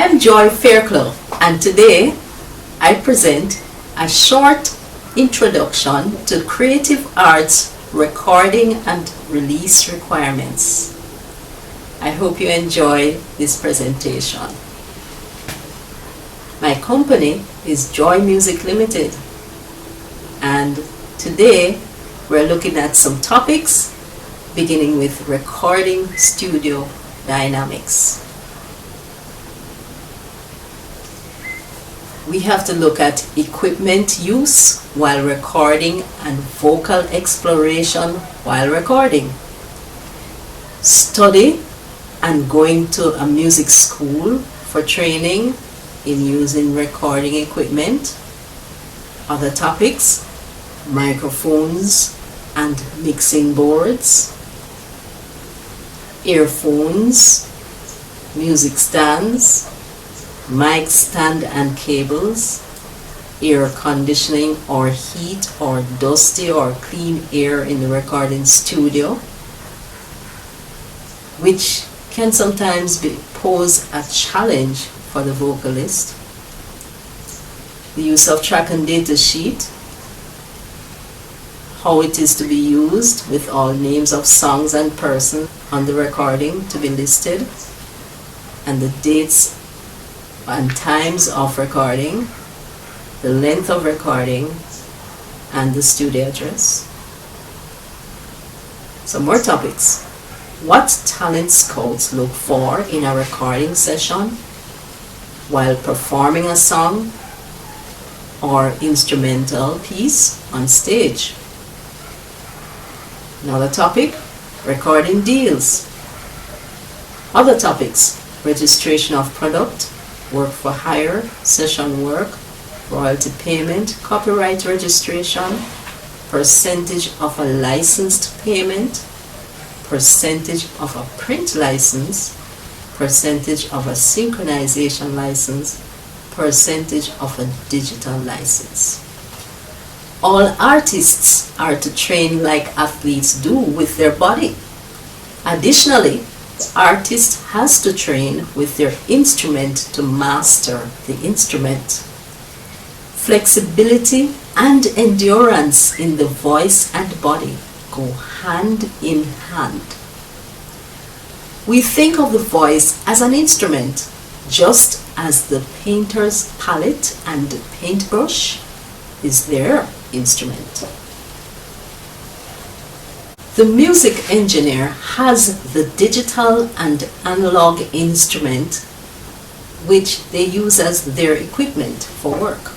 I'm Joy Fairclough, and today I present a short introduction to creative arts recording and release requirements. I hope you enjoy this presentation. My company is Joy Music Ltd, and today we're looking at some topics beginning with recording studio dynamics. We have to look at equipment use while recording and vocal exploration while recording. Study and going to a music school for training in using recording equipment. Other topics: microphones and mixing boards, earphones, music stands, mic stand and cables, air conditioning or heat or dusty or clean air in the recording studio, which can sometimes pose a challenge for the vocalist. The use of track and data sheet, how it is to be used with all names of songs and person on the recording to be listed, and the dates and times of recording, the length of recording, and the studio address. Some more topics. What talent scouts look for in a recording session while performing a song or instrumental piece on stage. Another topic: recording deals. Other topics: registration of product, work for hire, session work, royalty payment, copyright registration, percentage of a licensed payment, percentage of a print license, percentage of a synchronization license, percentage of a digital license. All artists are to train like athletes do with their body. Additionally, the artist has to train with their instrument to master the instrument. Flexibility and endurance in the voice and body go hand in hand. We think of the voice as an instrument, just as the painter's palette and paintbrush is their instrument. The music engineer has the digital and analog instrument which they use as their equipment for work.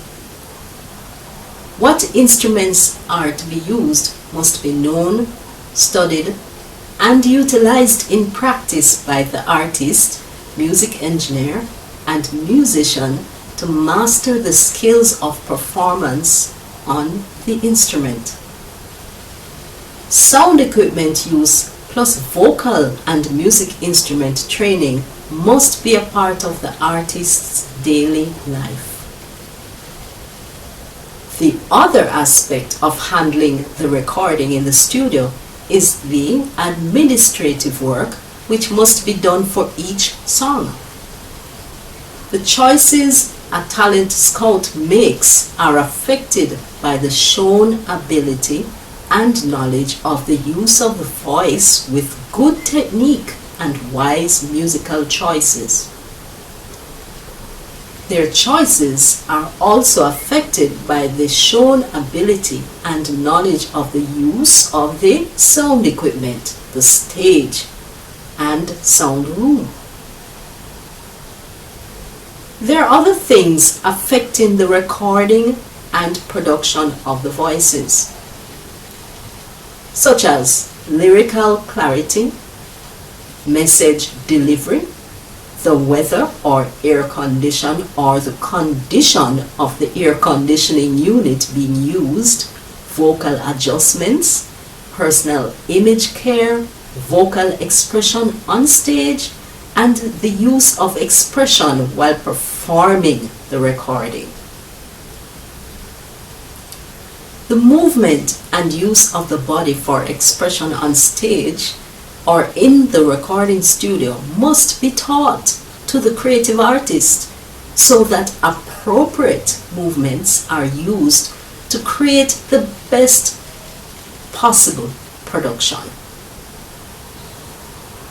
What instruments are to be used must be known, studied, and utilized in practice by the artist, music engineer, and musician to master the skills of performance on the instrument. Sound equipment use plus vocal and music instrument training must be a part of the artist's daily life. The other aspect of handling the recording in the studio is the administrative work which must be done for each song. The choices a talent scout makes are affected by the shown ability and knowledge of the use of the voice with good technique and wise musical choices. Their choices are also affected by the shown ability and knowledge of the use of the sound equipment, the stage, and sound room. There are other things affecting the recording and production of the voices, such as lyrical clarity, message delivery, the weather or air condition or the condition of the air conditioning unit being used, vocal adjustments, personal image care, vocal expression on stage, and the use of expression while performing the recording. The movement and use of the body for expression on stage or in the recording studio must be taught to the creative artist so that appropriate movements are used to create the best possible production.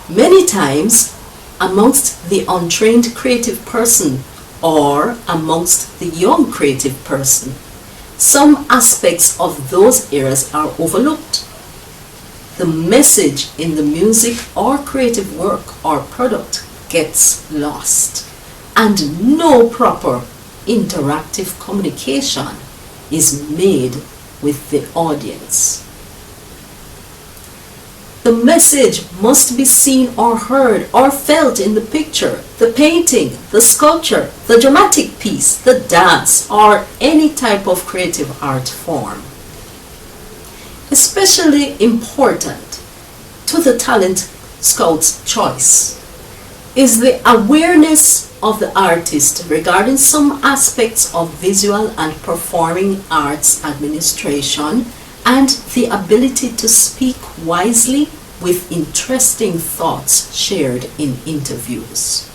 Many times, amongst the untrained creative person or amongst the young creative person, some aspects of those areas are overlooked. The message in the music or creative work or product gets lost, and no proper interactive communication is made with the audience. The message must be seen or heard or felt in the picture, the painting, the sculpture, the dramatic piece, the dance, or any type of creative art form. Especially important to the talent scout's choice is the awareness of the artist regarding some aspects of visual and performing arts administration and the ability to speak wisely with interesting thoughts shared in interviews.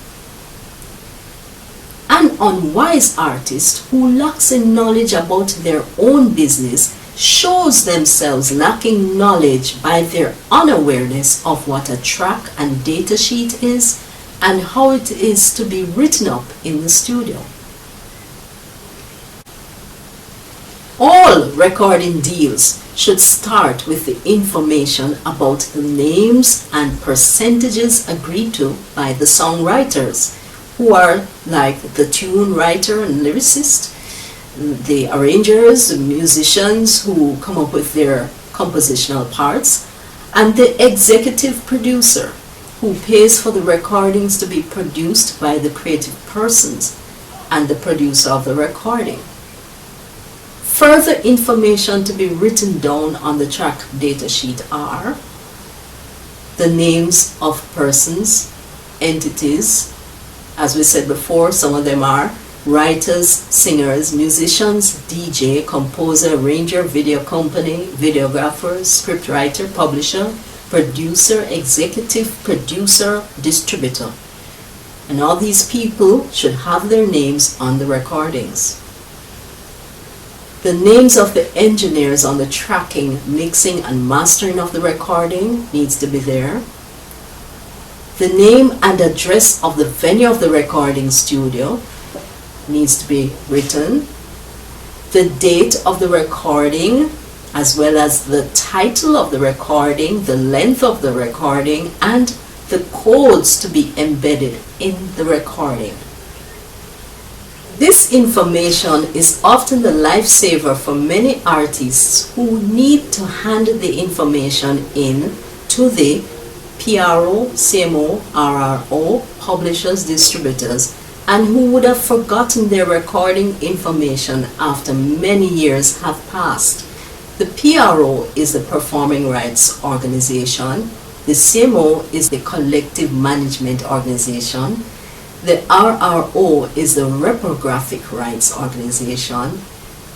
An unwise artist who lacks in knowledge about their own business shows themselves lacking knowledge by their unawareness of what a track and data sheet is and how it is to be written up in the studio. All recording deals should start with the information about the names and percentages agreed to by the songwriters, who are like the tune writer and lyricist, the arrangers, the musicians who come up with their compositional parts, and the executive producer who pays for the recordings to be produced by the creative persons and the producer of the recording. Further information to be written down on the track data sheet are the names of persons, entities. As we said before, some of them are writers, singers, musicians, DJ, composer, arranger, video company, videographer, scriptwriter, publisher, producer, executive producer, distributor. And all these people should have their names on the recordings. The names of the engineers on the tracking, mixing, and mastering of the recording needs to be there. The name and address of the venue of the recording studio needs to be written. The date of the recording, as well as the title of the recording, the length of the recording, and the codes to be embedded in the recording. This information is often the lifesaver for many artists who need to hand the information in to the PRO, CMO, RRO, publishers, distributors, and who would have forgotten their recording information after many years have passed. The PRO is the Performing Rights Organization, the CMO is the Collective Management Organization, the RRO is the Reprographic Rights Organization,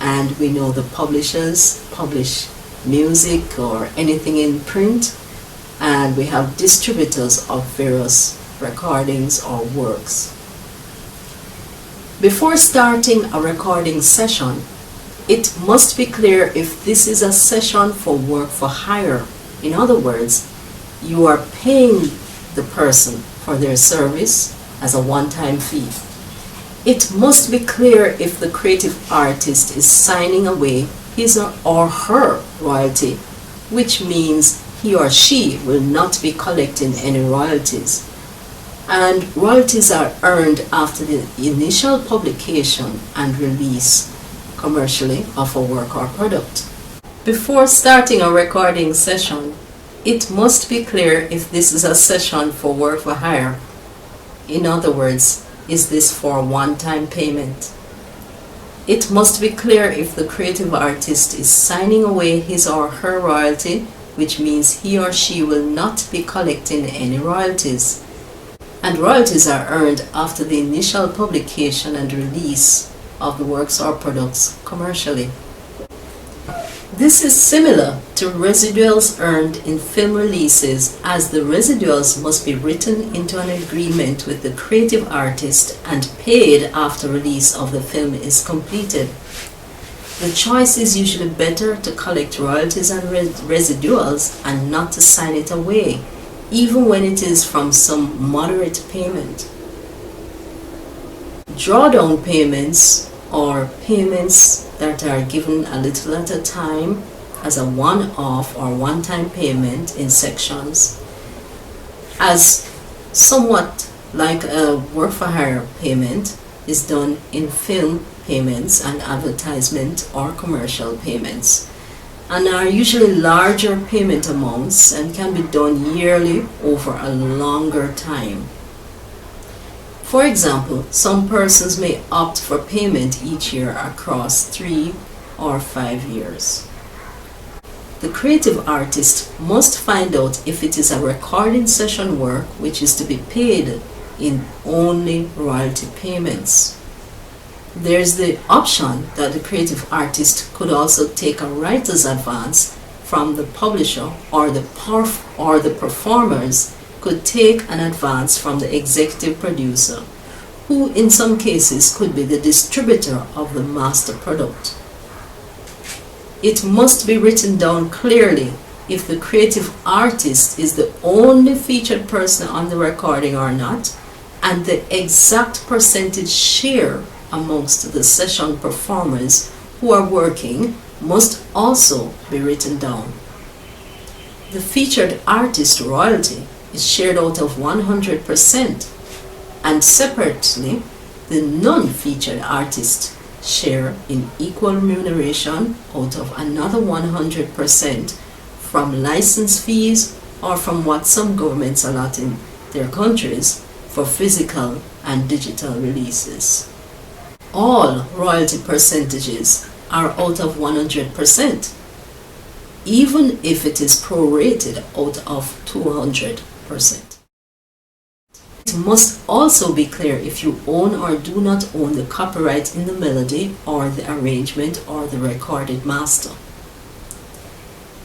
and we know the publishers publish music or anything in print, and we have distributors of various recordings or works. Before starting a recording session, it must be clear if this is a session for work for hire. In other words, you are paying the person for their service as a one-time fee. It must be clear if the creative artist is signing away his or her royalty, which means he or she will not be collecting any royalties. And royalties are earned after the initial publication and release commercially of a work or product. Before starting a recording session, it must be clear if this is a session for work for hire. In other words, is this for one-time payment? It must be clear if the creative artist is signing away his or her royalty, which means he or she will not be collecting any royalties. And royalties are earned after the initial publication and release of the works or products commercially. This is similar to residuals earned in film releases, as the residuals must be written into an agreement with the creative artist and paid after release of the film is completed. The choice is usually better to collect royalties and residuals and not to sign it away, even when it is from some moderate payment. Drawdown payments, or payments that are given a little at a time as a one-off or one-time payment in sections, as somewhat like a work for hire payment, is done in film payments and advertisement or commercial payments, and are usually larger payment amounts and can be done yearly over a longer time. For example, some persons may opt for payment each year across 3 or 5 years. The creative artist must find out if it is a recording session work which is to be paid in only royalty payments. There is the option that the creative artist could also take a writer's advance from the publisher, or the performers could take an advance from the executive producer, who in some cases could be the distributor of the master product. It must be written down clearly if the creative artist is the only featured person on the recording or not, and the exact percentage share amongst the session performers who are working must also be written down. The featured artist royalty is shared out of 100%, and separately the non-featured artist share in equal remuneration out of another 100% from license fees or from what some governments allot in their countries for physical and digital releases. All royalty percentages are out of 100%, even if it is prorated out of 200%. It must also be clear if you own or do not own the copyright in the melody or the arrangement or the recorded master.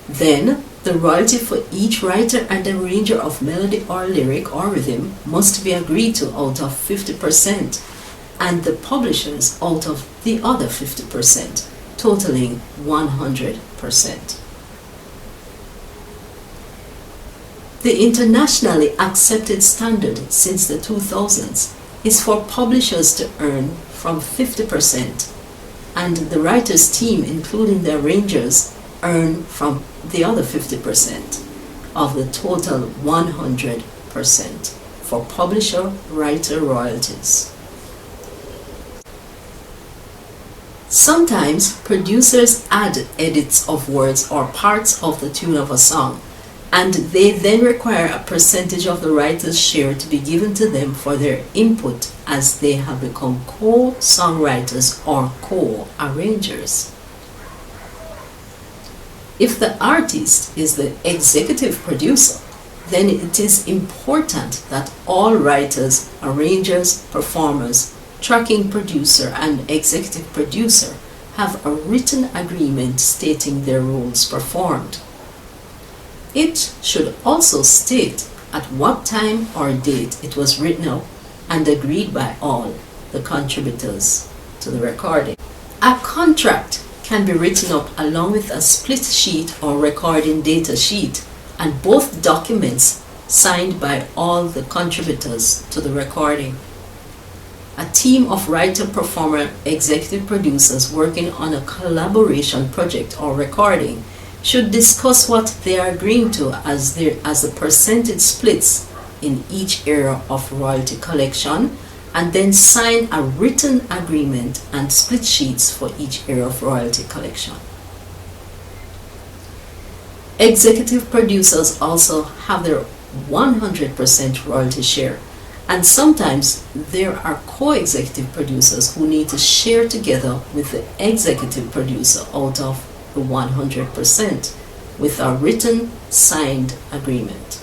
Then, the royalty for each writer and arranger of melody or lyric or rhythm must be agreed to out of 50%, and the publishers out of the other 50%, totaling 100%. The internationally accepted standard since the 2000s is for publishers to earn from 50%, and the writers' team, including the arrangers, earn from the other 50% of the total 100% for publisher-writer royalties. Sometimes producers add edits of words or parts of the tune of a song, and they then require a percentage of the writer's share to be given to them for their input, as they have become co-songwriters or co-arrangers. If the artist is the executive producer, then it is important that all writers, arrangers, performers, tracking producer, and executive producer have a written agreement stating their roles performed. It should also state at what time or date it was written up and agreed by all the contributors to the recording. A contract can be written up along with a split sheet or recording data sheet, and both documents signed by all the contributors to the recording. A team of writer, performer, executive producers working on a collaboration project or recording should discuss what they are agreeing to as the percentage splits in each area of royalty collection, and then sign a written agreement and split sheets for each area of royalty collection. Executive producers also have their 100% royalty share, and sometimes there are co-executive producers who need to share together with the executive producer out of the 100% with a written signed agreement.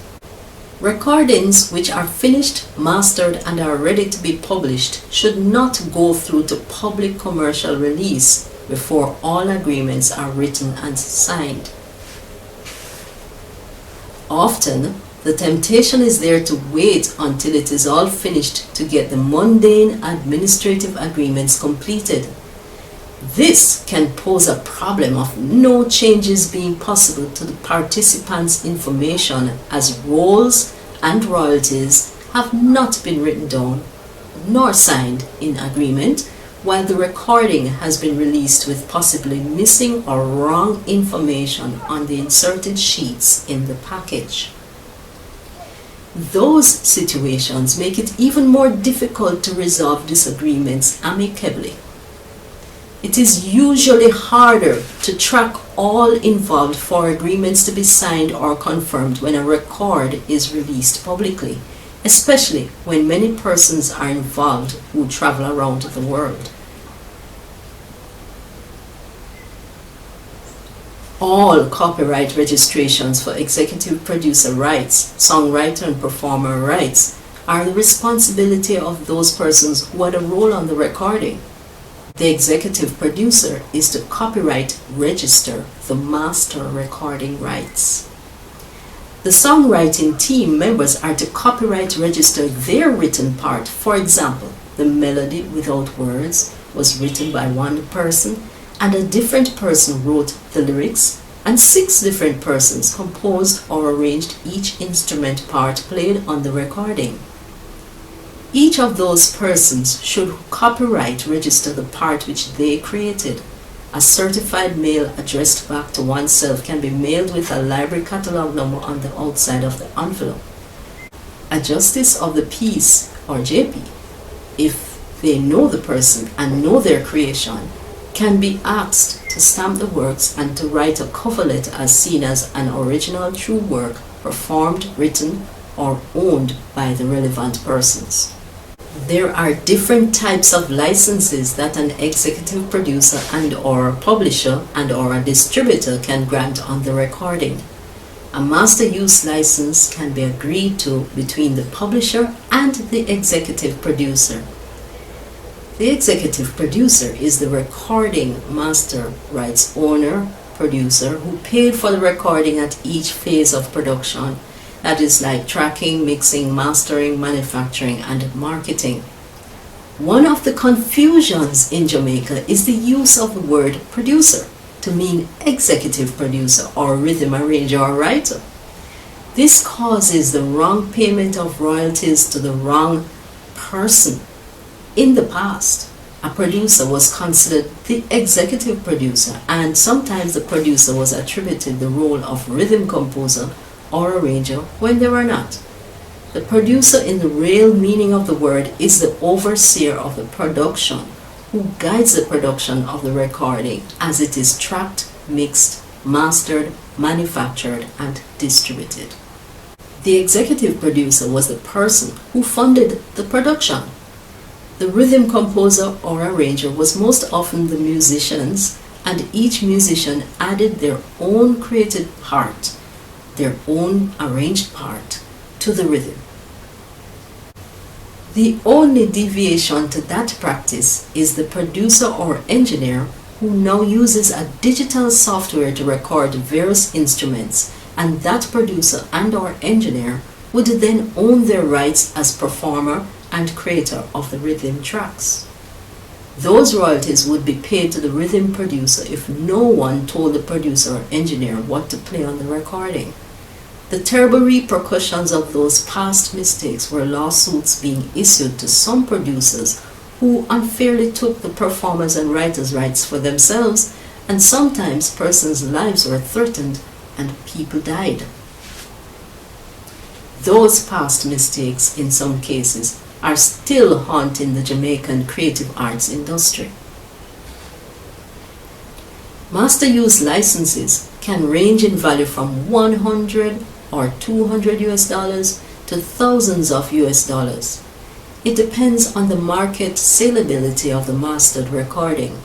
Recordings which are finished, mastered, and are ready to be published should not go through to public commercial release before all agreements are written and signed. Often, the temptation is there to wait until it is all finished to get the mundane administrative agreements completed. This can pose a problem of no changes being possible to the participants' information, as roles and royalties have not been written down nor signed in agreement, while the recording has been released with possibly missing or wrong information on the inserted sheets in the package. Those situations make it even more difficult to resolve disagreements amicably. It is usually harder to track all involved for agreements to be signed or confirmed when a record is released publicly, especially when many persons are involved who travel around the world. All copyright registrations for executive producer rights, songwriter and performer rights are the responsibility of those persons who had a role on the recording. The executive producer is to copyright register the master recording rights. The songwriting team members are to copyright register their written part. For example, the melody without words was written by one person, and a different person wrote the lyrics, and 6 different persons composed or arranged each instrument part played on the recording. Each of those persons should copyright register the part which they created. A certified mail addressed back to oneself can be mailed with a library catalog number on the outside of the envelope. A justice of the peace, or JP, if they know the person and know their creation, can be asked to stamp the works and to write a cover letter as seen as an original true work performed, written, or owned by the relevant persons. There are different types of licenses that an executive producer and or publisher and or a distributor can grant on the recording. A master use license can be agreed to between the publisher and the executive producer. The executive producer is the recording master rights owner, producer, who paid for the recording at each phase of production. That is like tracking, mixing, mastering, manufacturing, and marketing. One of the confusions in Jamaica is the use of the word producer to mean executive producer or rhythm arranger or writer. This causes the wrong payment of royalties to the wrong person. In the past, a producer was considered the executive producer, and sometimes the producer was attributed the role of rhythm composer or arranger when they were not. The producer in the real meaning of the word is the overseer of the production, who guides the production of the recording as it is tracked, mixed, mastered, manufactured, and distributed. The executive producer was the person who funded the production. The rhythm composer or arranger was most often the musicians, and each musician added their own created part, their own arranged part, to the rhythm. The only deviation to that practice is the producer or engineer, who now uses a digital software to record various instruments, and that producer and or engineer would then own their rights as performer and creator of the rhythm tracks. Those royalties would be paid to the rhythm producer if no one told the producer or engineer what to play on the recording. The terrible repercussions of those past mistakes were lawsuits being issued to some producers who unfairly took the performers' and writers' rights for themselves, and sometimes persons' lives were threatened and people died. Those past mistakes, in some cases, are still haunting the Jamaican creative arts industry. Master use licenses can range in value from 100 or 200 US dollars to thousands of US dollars. It depends on the market salability of the mastered recording.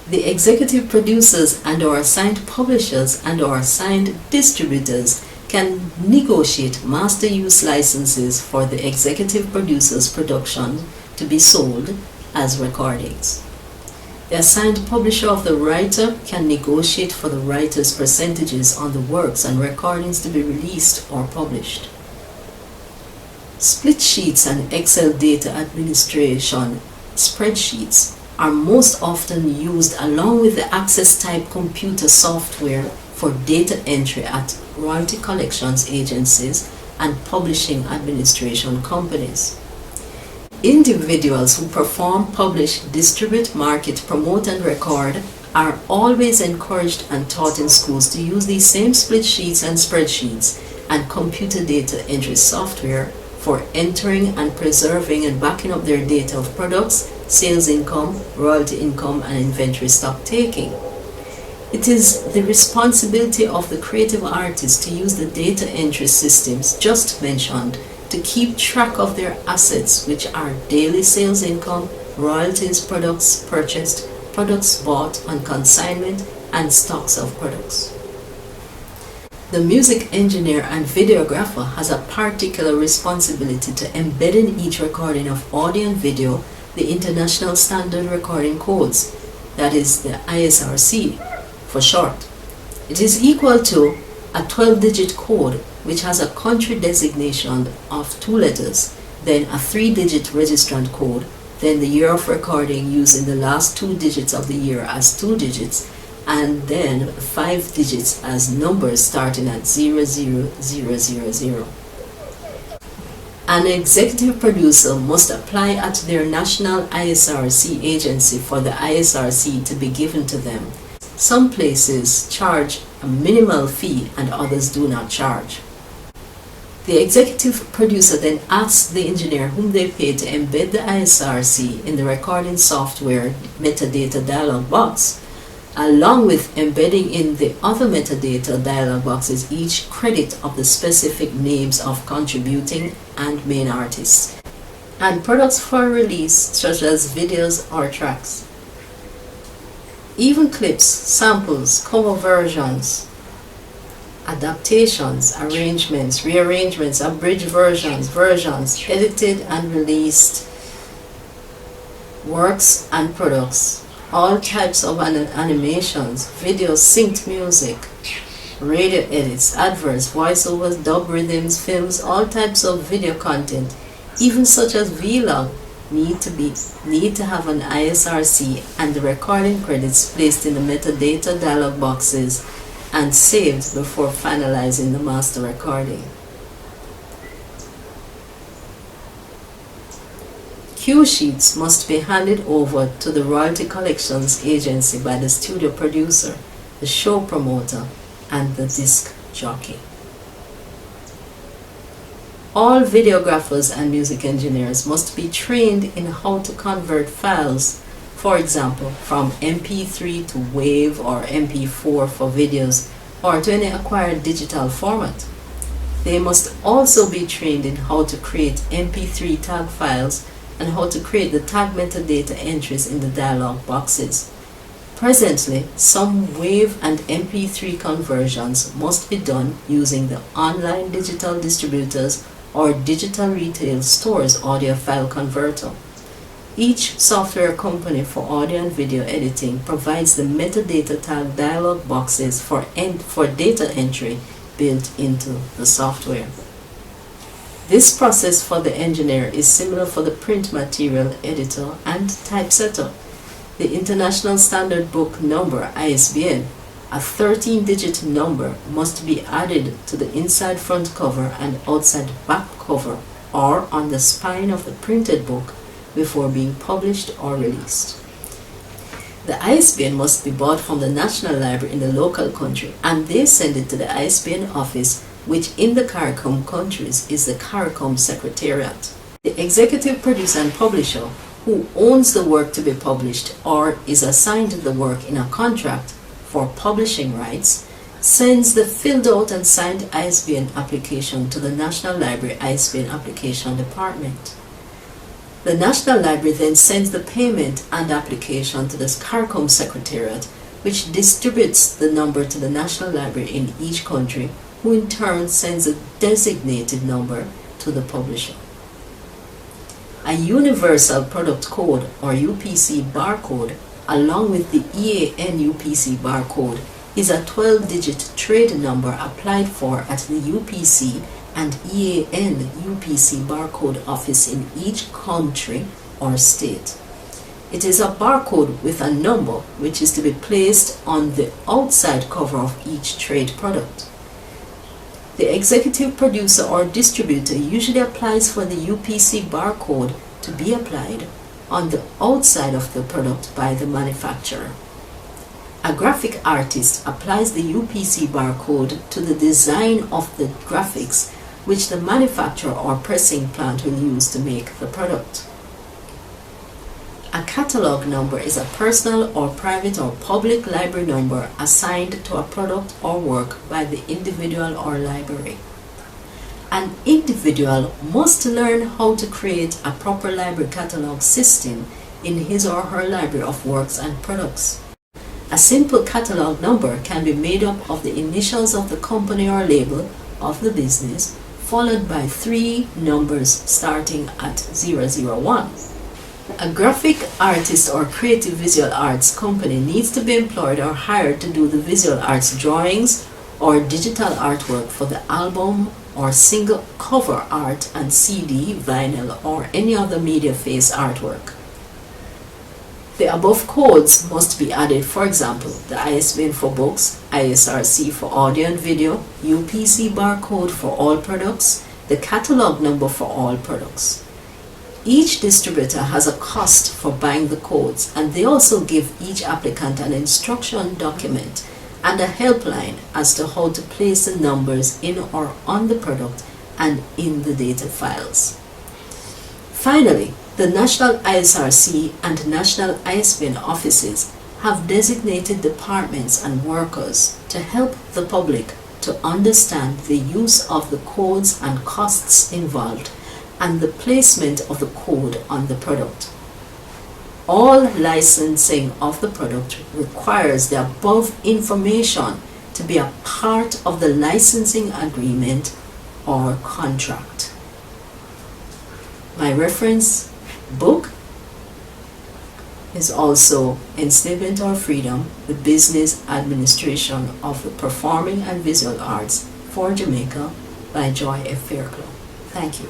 The executive producers and or assigned publishers and or assigned distributors can negotiate master use licenses for the executive producer's production to be sold as recordings. The assigned publisher of the writer can negotiate for the writer's percentages on the works and recordings to be released or published. Split sheets and Excel data administration spreadsheets are most often used along with the Access type computer software for data entry at royalty collections agencies and publishing administration companies. Individuals who perform, publish, distribute, market, promote, and record are always encouraged and taught in schools to use these same split sheets and spreadsheets and computer data entry software for entering and preserving and backing up their data of products, sales income, royalty income, and inventory stock taking. It is the responsibility of the creative artist to use the data entry systems just mentioned to keep track of their assets, which are daily sales income, royalties, products purchased, products bought on consignment, and stocks of products. The music engineer and videographer has a particular responsibility to embed in each recording of audio and video the International Standard Recording Codes, that is the ISRC for short. It is equal to a 12-digit code which has a country designation of 2 letters, then a 3-digit registrant code, then the year of recording using the last 2 digits of the year as 2 digits, and then 5 digits as numbers starting at 00000. An executive producer must apply at their national ISRC agency for the ISRC to be given to them. Some places charge a minimal fee and others do not charge. The executive producer then asks the engineer whom they pay to embed the ISRC in the recording software metadata dialog box, along with embedding in the other metadata dialog boxes each credit of the specific names of contributing and main artists, and products for release such as videos or tracks. Even clips, samples, cover versions, adaptations, arrangements, rearrangements, abridged versions, edited and released works and products, all types of animations, videos, synced music, radio edits, adverts, voiceovers, dub rhythms, films, all types of video content, even such as vlog, need to have an ISRC and the recording credits placed in the metadata dialog boxes and saved before finalizing the master recording. Cue sheets must be handed over to the royalty collections agency by the studio producer, the show promoter, and the disc jockey. All videographers and music engineers must be trained in how to convert files, for example, from MP3 to WAV or MP4 for videos or to any acquired digital format. They must also be trained in how to create MP3 tag files and how to create the tag metadata entries in the dialog boxes. Presently, some WAV and MP3 conversions must be done using the online digital distributors or digital retail stores audio file converter. Each software company for audio and video editing provides the metadata tag dialog boxes for data entry built into the software. This process for the engineer is similar for the print material editor and typesetter. The International Standard Book Number, ISBN, a 13-digit number, must be added to the inside front cover and outside back cover or on the spine of the printed book before being published or released. The ISBN must be bought from the National Library in the local country, and they send it to the ISBN office, which in the CARICOM countries is the CARICOM Secretariat. The executive producer and publisher, who owns the work to be published or is assigned the work in a contract for publishing rights, sends the filled out and signed ISBN application to the National Library ISBN Application Department. The National Library then sends the payment and application to the CARICOM Secretariat, which distributes the number to the National Library in each country, who in turn sends a designated number to the publisher. A Universal Product Code or UPC barcode along with the EAN UPC barcode, is a 12-digit trade number applied for at the UPC and EAN UPC barcode office in each country or state. It is a barcode with a number which is to be placed on the outside cover of each trade product. The executive producer or distributor usually applies for the UPC barcode to be applied on the outside of the product by the manufacturer. A graphic artist applies the UPC barcode to the design of the graphics which the manufacturer or pressing plant will use to make the product. A catalog number is a personal or private or public library number assigned to a product or work by the individual or library. An individual must learn how to create a proper library catalog system in his or her library of works and products. A simple catalog number can be made up of the initials of the company or label of the business, followed by 3 numbers starting at 001. A graphic artist or creative visual arts company needs to be employed or hired to do the visual arts drawings or digital artwork for the album or single cover art and CD, vinyl, or any other media face artwork. The above codes must be added, for example, the ISBN for books, ISRC for audio and video, UPC barcode for all products, the catalog number for all products. Each distributor has a cost for buying the codes, and they also give each applicant an instruction document and a helpline as to how to place the numbers in or on the product and in the data files. Finally, the National ISRC and National ISBN offices have designated departments and workers to help the public to understand the use of the codes and costs involved and the placement of the code on the product. All licensing of the product requires the above information to be a part of the licensing agreement or contract. My reference book is also Enslavement or Freedom, the Business Administration of the Performing and Visual Arts for Jamaica by Joy F. Fairclough. Thank you.